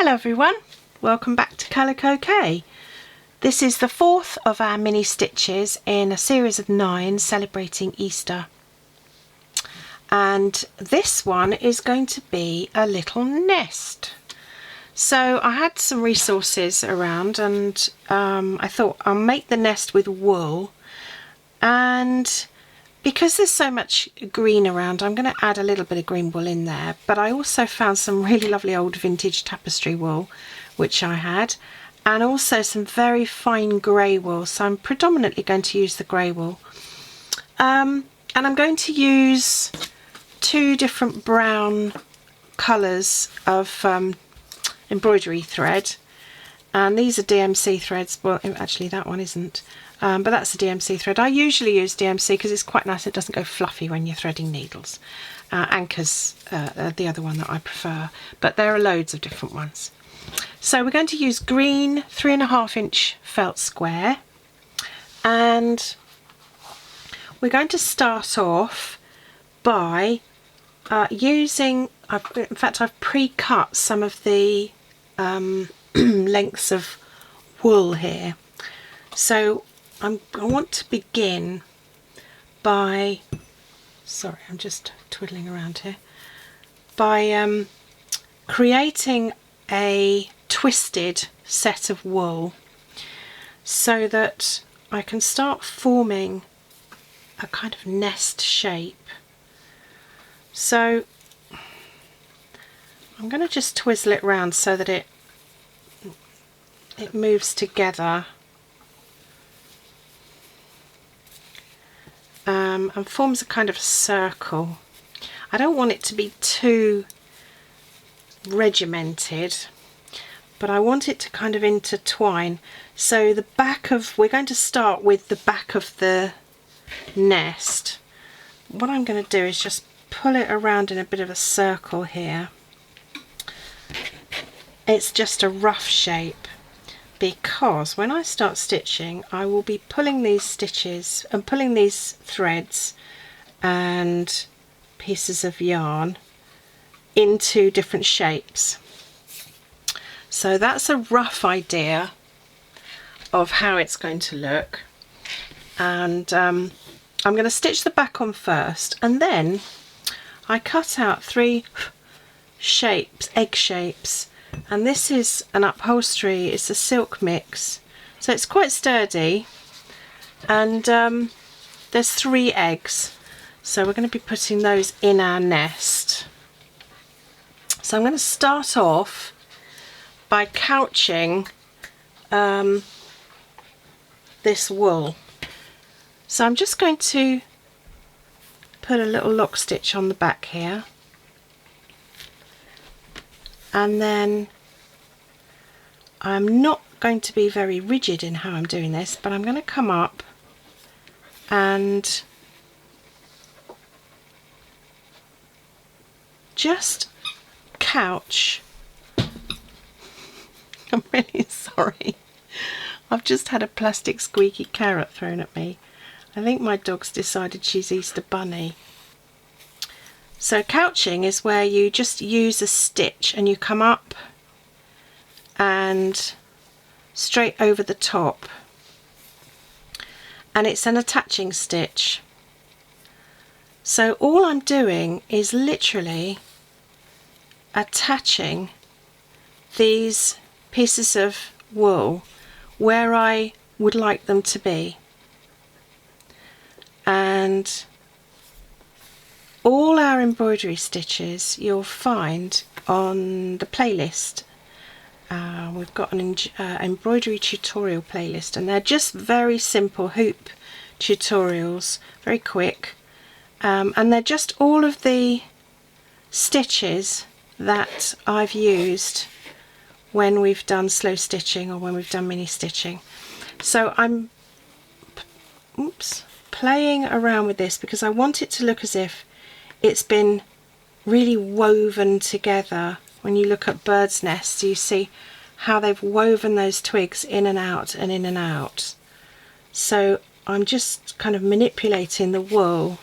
Hello everyone, welcome back to Kalico-K. This is the fourth of our mini stitches in a series of 9 celebrating Easter. And this one is going to be a little nest. So I had some resources around and I thought I'll make the nest with wool, and because there's so much green around, I'm going to add a little bit of green wool in there. But I also found some really lovely old vintage tapestry wool, which I had, and also some very fine grey wool. So I'm predominantly going to use the grey wool. And I'm going to use 2 different brown colours of embroidery thread. And these are DMC threads. Well, actually that one isn't. But that's a DMC thread. I usually use DMC because it's quite nice. It doesn't go fluffy when you're threading needles. Anchors are the other one that I prefer, but there are loads of different ones. So we're going to use green 3.5 inch felt square, and we're going to start off by using, in fact I've pre-cut some of the lengths of wool here. So I want to begin by, sorry, I'm just twiddling around here, by creating a twisted set of wool so that I can start forming a kind of nest shape. So I'm going to just twizzle it round so that it moves together. And forms a kind of circle. I don't want it to be too regimented, but I want it to kind of intertwine. So the back of, we're going to start with the back of the nest. What I'm going to do is just pull it around in a bit of a circle here. It's just a rough shape, because when I start stitching I will be pulling these stitches and pulling these threads and pieces of yarn into different shapes. So that's a rough idea of how it's going to look, and I'm going to stitch the back on first, and then I cut out 3 shapes, egg shapes. And this is an upholstery, it's a silk mix, so it's quite sturdy, and there's 3 eggs, so we're going to be putting those in our nest. So I'm going to start off by couching this wool. So I'm just going to put a little lock stitch on the back here. And then I'm not going to be very rigid in how I'm doing this, but I'm going to come up and just couch. I'm really sorry. I've just had a plastic squeaky carrot thrown at me. I think my dog's decided she's Easter Bunny. So couching is where you just use a stitch and you come up and straight over the top, and it's an attaching stitch. So all I'm doing is literally attaching these pieces of wool where I would like them to be, and all our embroidery stitches you'll find on the playlist. We've got an embroidery tutorial playlist, and they're just very simple hoop tutorials, very quick, and they're just all of the stitches that I've used when we've done slow stitching or when we've done mini stitching. So I'm playing around with this because I want it to look as if it's been really woven together. When you look at birds' nests, you see how they've woven those twigs in and out and in and out. So I'm just kind of manipulating the wool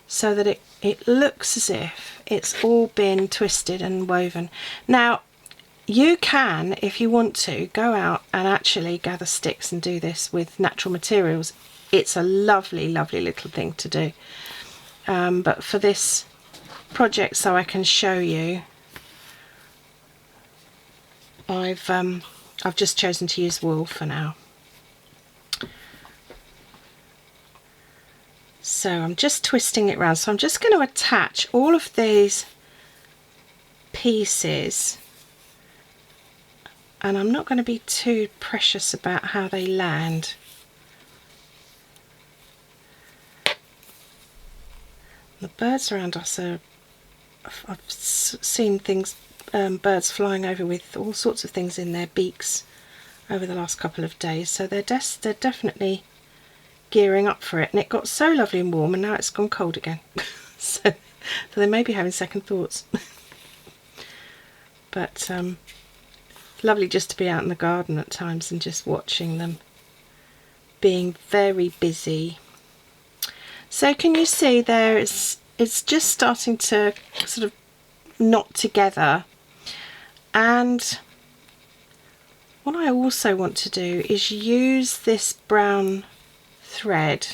so that it looks as if it's all been twisted and woven. Now you can, if you want to, go out and actually gather sticks and do this with natural materials. It's a lovely, lovely little thing to do. But for this project, so I can show you, I've just chosen to use wool for now. So I'm just twisting it around. So I'm just going to attach all of these pieces, and I'm not going to be too precious about how they land. The birds around us are, I've seen things, birds flying over with all sorts of things in their beaks over the last couple of days, so they're definitely gearing up for it. And it got so lovely and warm, and now it's gone cold again. so they may be having second thoughts. But lovely just to be out in the garden at times and just watching them being very busy. So can you see there, it's just starting to sort of knot together. And what I also want to do is use this brown thread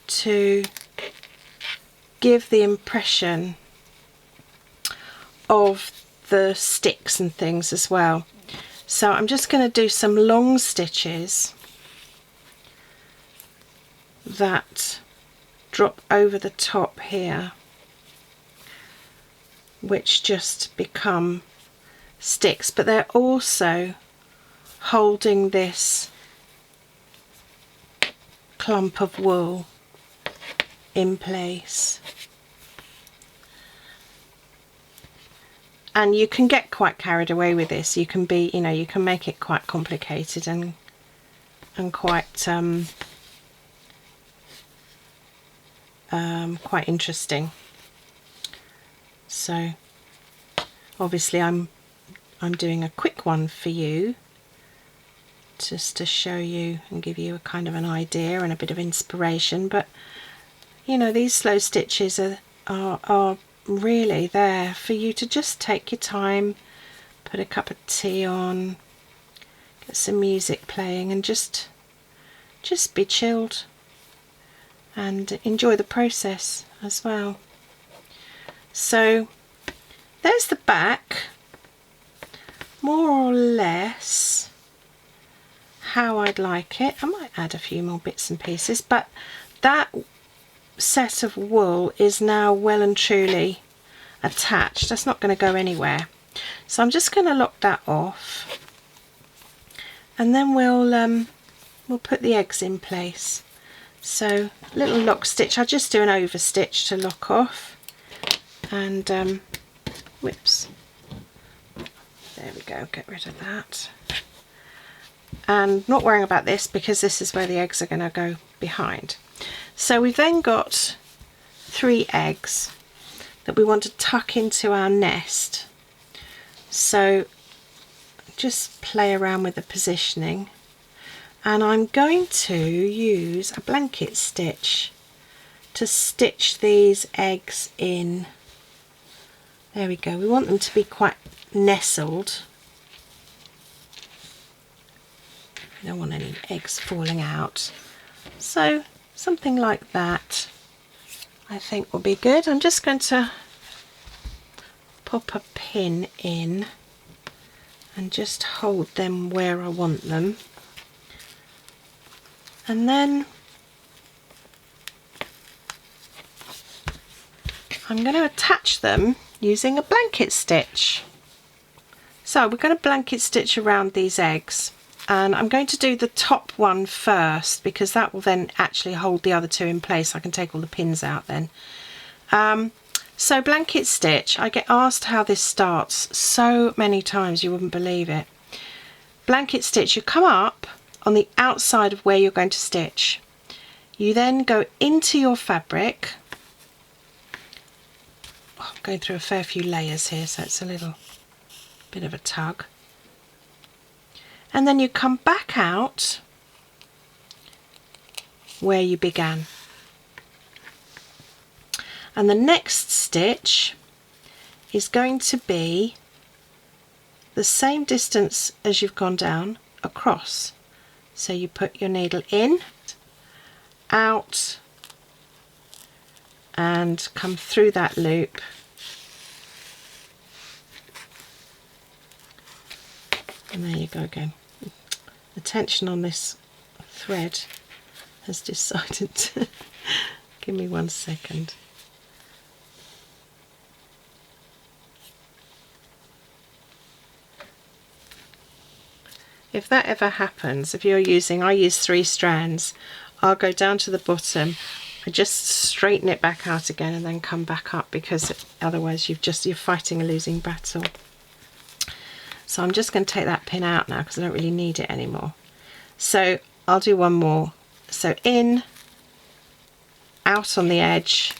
to give the impression of the sticks and things as well. So I'm just going to do some long stitches that drop over the top here, which just become sticks, but they're also holding this clump of wool in place. And you can get quite carried away with this. You can be, you know, you can make it quite complicated and quite quite interesting. So obviously I'm doing a quick one for you, just to show you and give you a kind of an idea and a bit of inspiration. But you know, these slow stitches are really there for you to just take your time, put a cup of tea on, get some music playing, and just be chilled and enjoy the process as well. So there's the back, more or less how I'd like it. I might add a few more bits and pieces, but that set of wool is now well and truly attached. That's not going to go anywhere. So I'm just going to lock that off, and then we'll put the eggs in place. So little lock stitch, I'll just do an over stitch to lock off, and whoops, there we go, get rid of that. And not worrying about this because this is where the eggs are going to go behind. So we've then got 3 eggs that we want to tuck into our nest. So just play around with the positioning, and I'm going to use a blanket stitch to stitch these eggs in. There we go. We want them to be quite nestled. I don't want any eggs falling out. So something like that I think will be good. I'm just going to pop a pin in and just hold them where I want them, and then I'm going to attach them using a blanket stitch. So we're going to blanket stitch around these eggs, and I'm going to do the top one first because that will then actually hold the other 2 in place. I can take all the pins out then. So blanket stitch, I get asked how this starts so many times you wouldn't believe it. Blanket stitch, you come up on the outside of where you're going to stitch. You then go into your fabric. Oh, I'm going through a fair few layers here, so it's a little bit of a tug. And then you come back out where you began. And the next stitch is going to be the same distance as you've gone down across. So you put your needle in, out, and come through that loop. And there you go again. The tension on this thread has decided to give me 1 second. If that ever happens, if you're using, I use 3 strands, I'll go down to the bottom, I just straighten it back out again and then come back up, because otherwise you're fighting a losing battle. So I'm just going to take that pin out now because I don't really need it anymore. So I'll do one more. So in, out on the edge,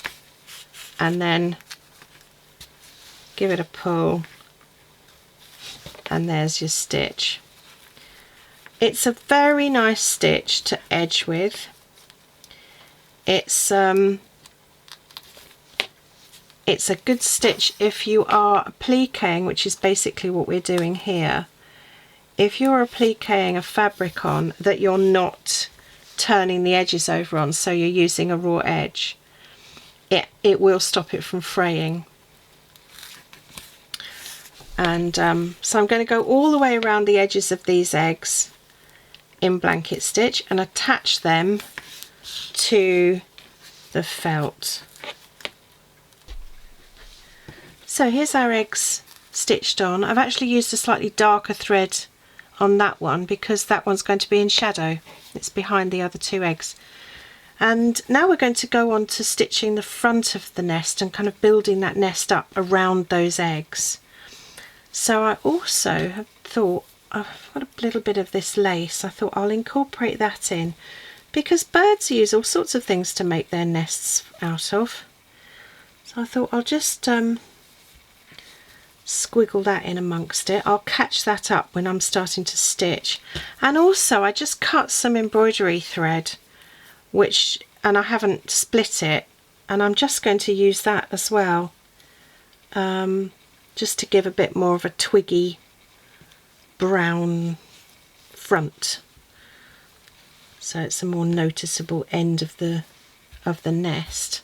and then give it a pull, and there's your stitch. It's a very nice stitch to edge with. It's a good stitch if you are appliquing, which is basically what we're doing here. If you're appliquing a fabric on that you're not turning the edges over on, so you're using a raw edge, it will stop it from fraying. And so I'm going to go all the way around the edges of these eggs in blanket stitch and attach them to the felt. So here's our eggs stitched on. I've actually used a slightly darker thread on that one because that one's going to be in shadow. It's behind the other 2 eggs. And now we're going to go on to stitching the front of the nest and kind of building that nest up around those eggs. So I also have thought, I've got a little bit of this lace, I thought I'll incorporate that in, because birds use all sorts of things to make their nests out of. So I thought I'll just squiggle that in amongst it. I'll catch that up when I'm starting to stitch. And also I just cut some embroidery thread, and I haven't split it, and I'm just going to use that as well, just to give a bit more of a twiggy brown front, so it's a more noticeable end of the nest.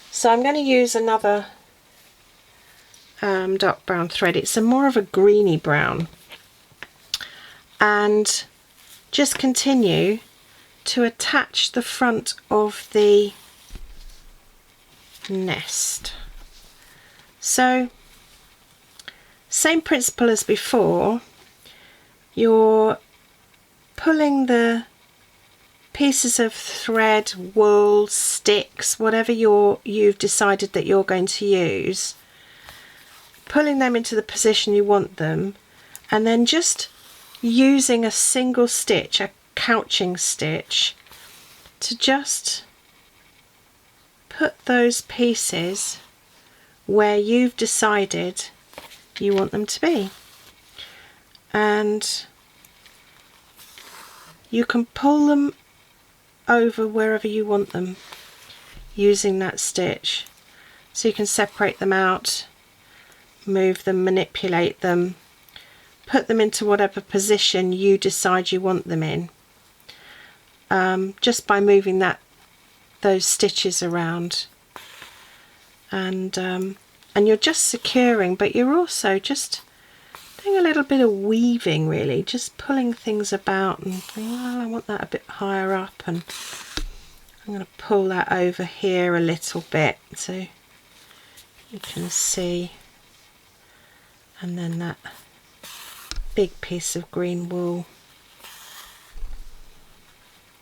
So I'm going to use another dark brown thread. It's a more of a greeny brown, and just continue to attach the front of the nest. So same principle as before, you're pulling the pieces of thread, wool, sticks, whatever you've decided that you're going to use, pulling them into the position you want them, and then just using a single stitch, a couching stitch, to just put those pieces where you've decided you want them to be. And you can pull them over wherever you want them using that stitch. So you can separate them out, move them, manipulate them, put them into whatever position you decide you want them in, just by moving those stitches around. And you're just securing, but you're also just doing a little bit of weaving, really, just pulling things about and thinking, well, I want that a bit higher up, and I'm going to pull that over here a little bit so you can see. And then that big piece of green wool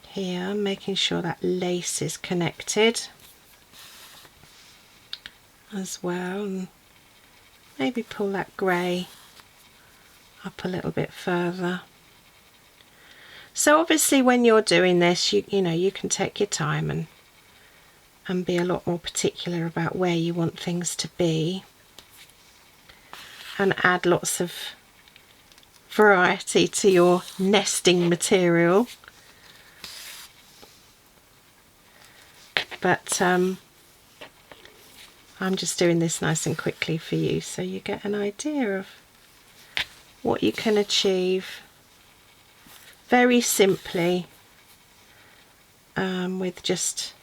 here, making sure that lace is connected as well, and maybe pull that grey up a little bit further. So obviously when you're doing this, you know, you can take your time and be a lot more particular about where you want things to be, and add lots of variety to your nesting material. But I'm just doing this nice and quickly for you so you get an idea of what you can achieve very simply with just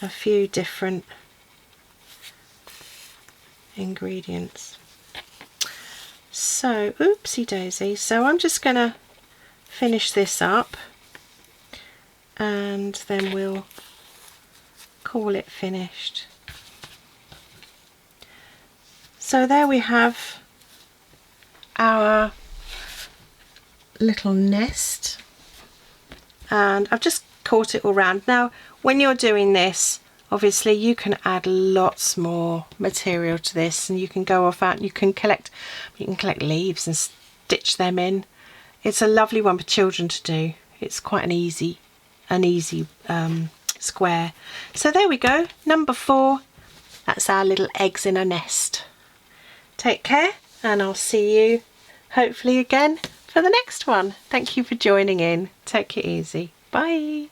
a few different ingredients. So, oopsie daisy, so I'm just going to finish this up and then we'll call it finished. So there we have our little nest, and I've just caught it all round. Now when you're doing this, obviously you can add lots more material to this, and you can go off out and you can collect leaves and stitch them in. It's a lovely one for children to do. It's quite an easy square. So there we go, number 4. That's our little eggs in a nest. Take care, and I'll see you hopefully again for the next one. Thank you for joining in. Take it easy. Bye.